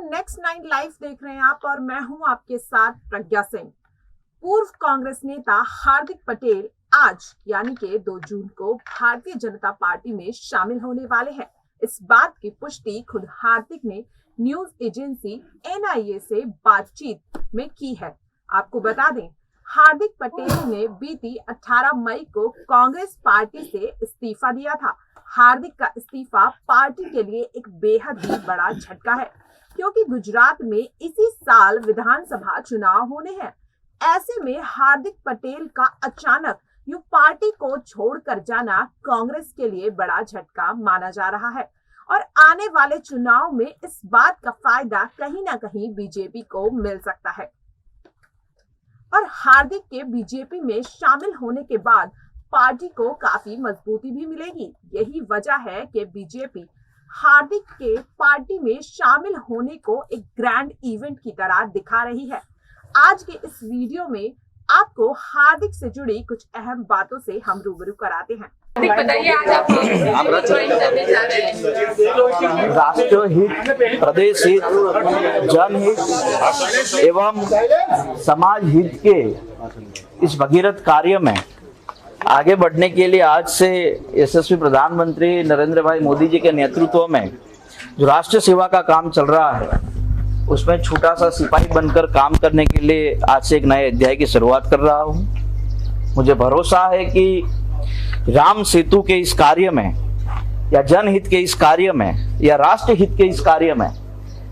Next 9 live देख रहे हैं आप और मैं हूं आपके साथ प्रज्ञा सिंह। पूर्व कांग्रेस नेता हार्दिक पटेल आज यानी कि 2 जून को भारतीय जनता पार्टी में शामिल होने वाले हैं। इस बात की पुष्टि खुद हार्दिक ने न्यूज एजेंसी NIA से बातचीत में की है। आपको बता दें, हार्दिक पटेल ने बीती 18 मई को कांग्रेस पार्टी से इस्तीफा दिया था। हार्दिक का इस्तीफा पार्टी के लिए एक बेहद ही बड़ा झटका है, क्योंकि गुजरात में इसी साल विधानसभा चुनाव होने हैं। ऐसे में हार्दिक पटेल का अचानक यूं पार्टी को छोड़कर जाना कांग्रेस के लिए बड़ा झटका माना जा रहा है और आने वाले चुनाव में इस बात का फायदा कहीं ना कहीं बीजेपी को मिल सकता है। और हार्दिक के बीजेपी में शामिल होने के बाद पार्टी को काफी मजबूती भी मिलेगी। यही वजह है कि बीजेपी हार्दिक के पार्टी में शामिल होने को एक ग्रैंड इवेंट की तरह दिखा रही है। आज के इस वीडियो में आपको हार्दिक से जुड़ी कुछ अहम बातों से हम रूबरू कराते हैं। बताइए, आज आप ज्वाइन करने जा रहे हैं। राष्ट्र हित, प्रदेश हित, जनहित एवं समाज हित के इस भगीरथ कार्य में आगे बढ़ने के लिए आज से यशस्वी प्रधानमंत्री नरेंद्र भाई मोदी जी के नेतृत्व में जो राष्ट्र सेवा का काम चल रहा है, उसमें छोटा सा सिपाही बनकर काम करने के लिए आज से एक नए अध्याय की शुरुआत कर रहा हूं। मुझे भरोसा है कि राम सेतु के इस कार्य में या जनहित के इस कार्य में या राष्ट्र हित के इस कार्य में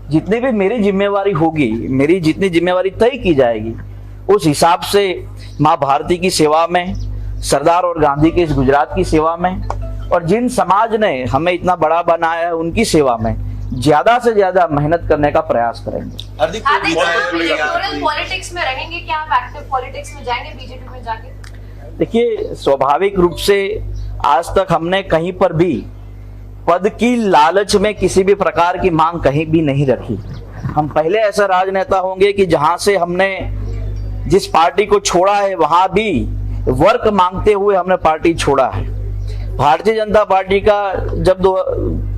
जितनी भी मेरी जिम्मेवारी होगी, मेरी जितनी जिम्मेवारी तय की जाएगी, उस हिसाब से माँ भारती की सेवा में, सरदार और गांधी के इस गुजरात की सेवा में और जिन समाज ने हमें इतना बड़ा बनाया है उनकी सेवा में ज्यादा से ज्यादा मेहनत करने का प्रयास करेंगे। इलेक्टोरल पॉलिटिक्स में रहेंगे क्या? आप एक्टिव पॉलिटिक्स में जाएंगे बीजेपी में जाके? देखिए, स्वाभाविक रूप से आज तक हमने कहीं पर भी पद की लालच में किसी भी प्रकार की मांग कहीं भी नहीं रखी। हम पहले ऐसा राजनेता होंगे कि जहां से हमने जिस पार्टी को छोड़ा है वहां भी वर्क मांगते हुए हमने पार्टी छोड़ा है। भारतीय जनता पार्टी का जब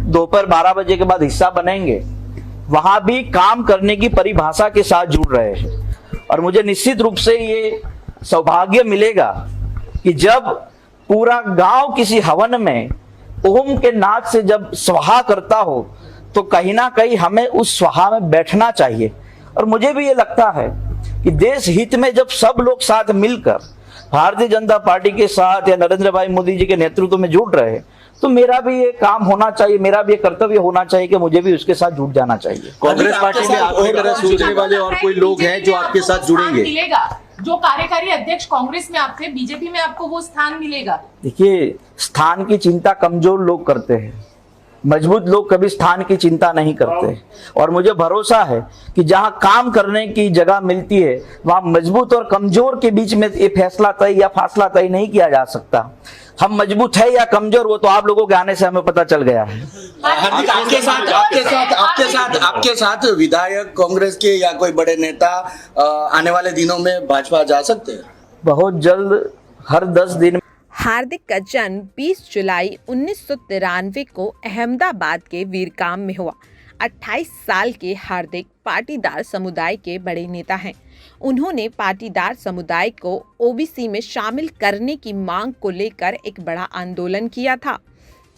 दोपहर 12 बजे के बाद हिस्सा बनेंगे, वहां भी काम करने की परिभाषा के साथ जुड़ रहे हैं। और मुझे निश्चित रूप से ये सौभाग्य मिलेगा कि जब पूरा गांव किसी हवन में ओम के नाद से जब स्वाहा करता हो, तो कहीं ना कहीं हमें उस स्वाहा में बैठना चाहिए। और मुझे भी ये लगता है कि देश हित में जब सब लोग साथ मिलकर भारतीय जनता पार्टी के साथ या नरेंद्र भाई मोदी जी के नेतृत्व में जुड़ रहे हैं, तो मेरा भी ये काम होना चाहिए, मेरा भी ये कर्तव्य होना चाहिए कि मुझे भी उसके साथ जुड़ जाना चाहिए। कांग्रेस पार्टी में आपकी तरह सोचने वाले और कोई लोग हैं जो आपके साथ जुड़ेंगे? मिलेगा जो कार्यकारी अध्यक्ष कांग्रेस में आप थे, बीजेपी में आपको वो स्थान मिलेगा? देखिए, स्थान की चिंता कमजोर लोग करते हैं, मजबूत लोग कभी स्थान की चिंता नहीं करते। और मुझे भरोसा है कि जहां काम करने की जगह मिलती है, वहां मजबूत और कमजोर के बीच में ये फैसला तय या फासला तय नहीं किया जा सकता। हम मजबूत है या कमजोर, वो तो आप लोगों के आने से हमें पता चल गया है। आपके साथ विधायक कांग्रेस के या कोई बड़े नेता आने वाले दिनों में भाजपा जा सकते हैं? बहुत जल्द, हर 10 दिन। हार्दिक का जन्म 20 जुलाई 1993 को अहमदाबाद के वीरकाम में हुआ। 28 साल के हार्दिक पाटीदार समुदाय के बड़े नेता हैं। उन्होंने पाटीदार समुदाय को OBC में शामिल करने की मांग को लेकर एक बड़ा आंदोलन किया था।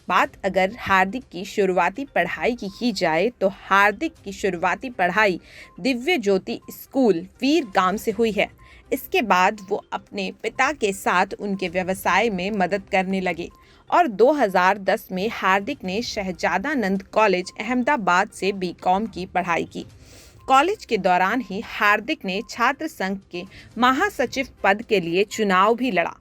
बात अगर हार्दिक की शुरुआती पढ़ाई की जाए तो हार्दिक की शुरुआती पढ़ाई दिव्य ज्योति स्कूल वीरगाम से हुई है। इसके बाद वो अपने पिता के साथ उनके व्यवसाय में मदद करने लगे और 2010 में हार्दिक ने शहजादानंद कॉलेज अहमदाबाद से BCom की पढ़ाई की। कॉलेज के दौरान ही हार्दिक ने छात्र संघ के महासचिव पद के लिए चुनाव भी लड़ा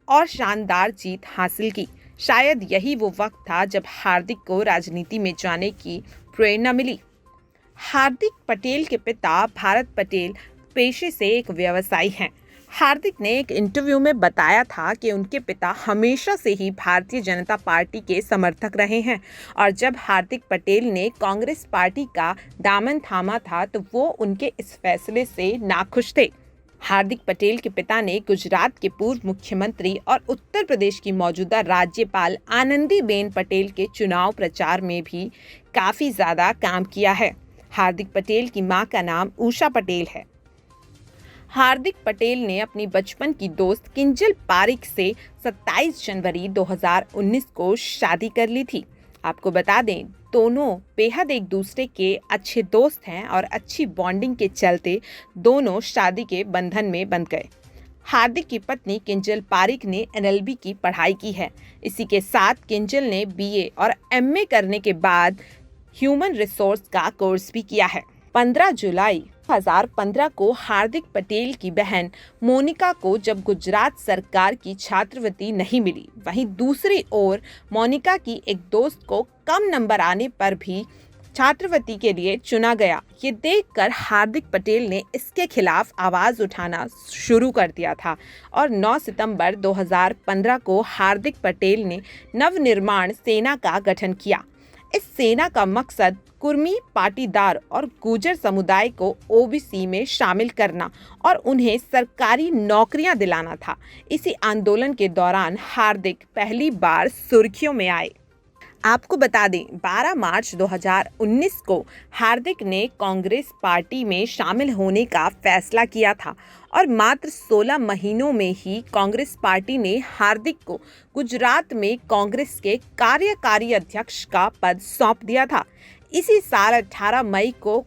और शानदार जीत हासिल की। शायद यही वो वक्त था जब हार्दिक को राजनीति में जाने की प्रेरणा मिली। हार्दिक पटेल के पिता भारत पटेल पेशे से एक व्यवसायी हैं। हार्दिक ने एक इंटरव्यू में बताया था कि उनके पिता हमेशा से ही भारतीय जनता पार्टी के समर्थक रहे हैं और जब हार्दिक पटेल ने कांग्रेस पार्टी का दामन थामा था तो वो उनके इस फैसले से नाखुश थे। हार्दिक पटेल के पिता ने गुजरात के पूर्व मुख्यमंत्री और उत्तर प्रदेश की मौजूदा राज्यपाल आनंदीबेन पटेल के चुनाव प्रचार में भी काफ़ी ज़्यादा काम किया है। हार्दिक पटेल की मां का नाम उषा पटेल है। हार्दिक पटेल ने अपनी बचपन की दोस्त किंजल पारिक से 27 जनवरी 2019 को शादी कर ली थी। आपको बता दें, दोनों बेहद एक दूसरे के अच्छे दोस्त हैं और अच्छी बॉन्डिंग के चलते दोनों शादी के बंधन में बंध गए। हार्दिक की पत्नी किंजल पारिक ने NLB की पढ़ाई की है। इसी के साथ किंजल ने BA और MA करने के बाद ह्यूमन रिसोर्स का कोर्स भी किया है। 15 जुलाई 2015 को हार्दिक पटेल की बहन मोनिका को जब गुजरात सरकार की छात्रवृत्ति नहीं मिली, वहीं दूसरी ओर मोनिका की एक दोस्त को कम नंबर आने पर भी छात्रवृत्ति के लिए चुना गया। ये देखकर हार्दिक पटेल ने इसके खिलाफ आवाज उठाना शुरू कर दिया था और 9 सितंबर 2015 को हार्दिक पटेल ने नवनिर्माण सेना का गठन किया। इस सेना का मकसद कुर्मी, पाटीदार और गुर्जर समुदाय को OBC में शामिल करना और उन्हें सरकारी नौकरियां दिलाना था। इसी आंदोलन के दौरान हार्दिक पहली बार सुर्खियों में आए। आपको बता दें, 12 मार्च 2019 को हार्दिक ने कांग्रेस पार्टी में शामिल होने का फैसला किया था और मात्र 16 महीनों में ही कांग्रेस पार्टी ने हार्दिक को गुजरात में कांग्रेस के कार्यकारी अध्यक्ष का पद सौंप दिया था। इसी साल 18 मई को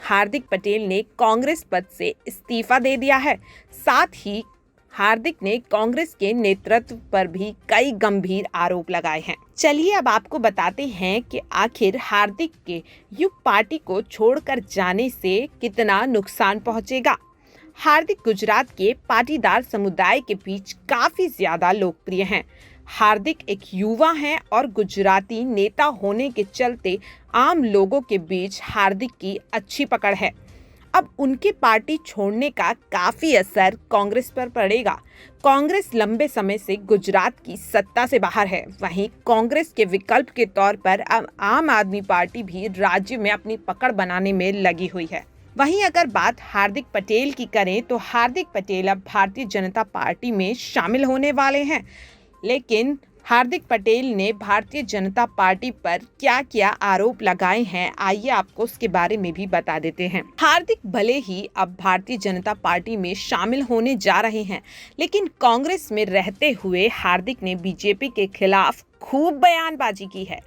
हार्दिक पटेल ने कांग्रेस पद से इस्तीफा दे दिया है। साथ ही हार्दिक ने कांग्रेस के नेतृत्व पर भी कई गंभीर आरोप लगाए हैं। चलिए अब आपको बताते हैं कि आखिर हार्दिक के युग पार्टी को छोड़कर जाने से कितना नुकसान पहुंचेगा। हार्दिक गुजरात के पाटीदार समुदाय के बीच काफी ज्यादा लोकप्रिय हैं। हार्दिक एक युवा हैं और गुजराती नेता होने के चलते आम लोगों के बीच हार्दिक की अच्छी पकड़ है। अब उनकी पार्टी छोड़ने का काफी असर कांग्रेस पर पड़ेगा। कांग्रेस लंबे समय से गुजरात की सत्ता से बाहर है। वहीं कांग्रेस के विकल्प के तौर पर अब आम आदमी पार्टी भी राज्य में अपनी पकड़ बनाने में लगी हुई है। वहीं अगर बात हार्दिक पटेल की करें तो हार्दिक पटेल अब भारतीय जनता पार्टी में शामिल होने वाले हैं। लेकिन हार्दिक पटेल ने भारतीय जनता पार्टी पर क्या क्या आरोप लगाए हैं, आइए आपको उसके बारे में भी बता देते हैं। हार्दिक भले ही अब भारतीय जनता पार्टी में शामिल होने जा रहे हैं, लेकिन कांग्रेस में रहते हुए हार्दिक ने बीजेपी के खिलाफ खूब बयानबाजी की है।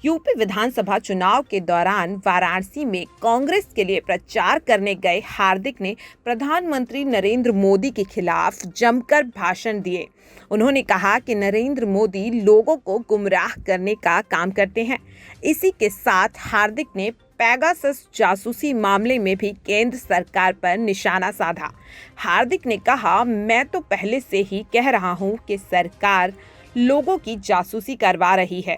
यूपी विधानसभा चुनाव के दौरान वाराणसी में कांग्रेस के लिए प्रचार करने गए हार्दिक ने प्रधानमंत्री नरेंद्र मोदी के खिलाफ जमकर भाषण दिए। उन्होंने कहा कि नरेंद्र मोदी लोगों को गुमराह करने का काम करते हैं। इसी के साथ हार्दिक ने पेगासस जासूसी मामले में भी केंद्र सरकार पर निशाना साधा। हार्दिक ने कहा, मैं तो पहले से ही कह रहा हूं कि सरकार लोगों की जासूसी करवा रही है।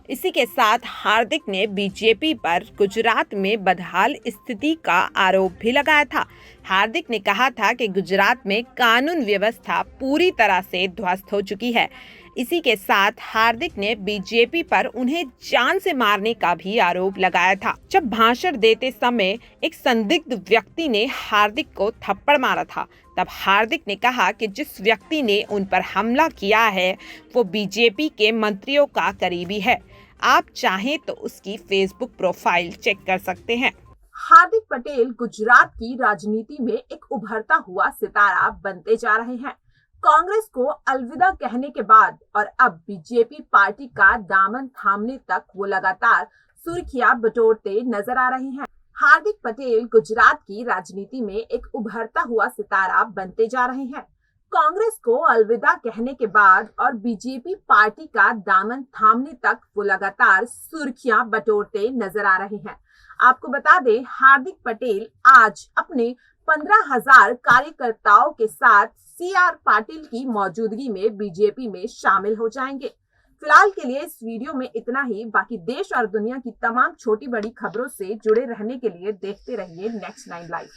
इसी के साथ हार्दिक ने बीजेपी पर गुजरात में बदहाल स्थिति का आरोप भी लगाया था। हार्दिक ने कहा था कि गुजरात में कानून व्यवस्था पूरी तरह से ध्वस्त हो चुकी है। इसी के साथ हार्दिक ने बीजेपी पर उन्हें जान से मारने का भी आरोप लगाया था। जब भाषण देते समय एक संदिग्ध व्यक्ति ने हार्दिक को थप्पड़ मारा था, तब हार्दिक ने कहा कि जिस व्यक्ति ने उन पर हमला किया है वो बीजेपी के मंत्रियों का करीबी है। आप चाहें तो उसकी फेसबुक प्रोफाइल चेक कर सकते हैं। हार्दिक पटेल गुजरात की राजनीति में एक उभरता हुआ सितारा बनते जा रहे हैं। कांग्रेस को अलविदा कहने के बाद और अब बीजेपी पार्टी का दामन थामने तक वो लगातार सुर्खियां बटोरते नजर आ रहे हैं। हार्दिक पटेल गुजरात की राजनीति में एक उभरता हुआ सितारा बनते जा रहे हैं। कांग्रेस को अलविदा कहने के बाद और बीजेपी पार्टी का दामन थामने तक वो लगातार सुर्खियां बटोरते नजर आ रहे हैं। आपको बता दें, हार्दिक पटेल आज अपने 15,000 कार्यकर्ताओं के साथ CR पाटिल की मौजूदगी में बीजेपी में शामिल हो जाएंगे। फिलहाल के लिए इस वीडियो में इतना ही। बाकी देश और दुनिया की तमाम छोटी बड़ी खबरों से जुड़े रहने के लिए देखते रहिए Next 9 Live।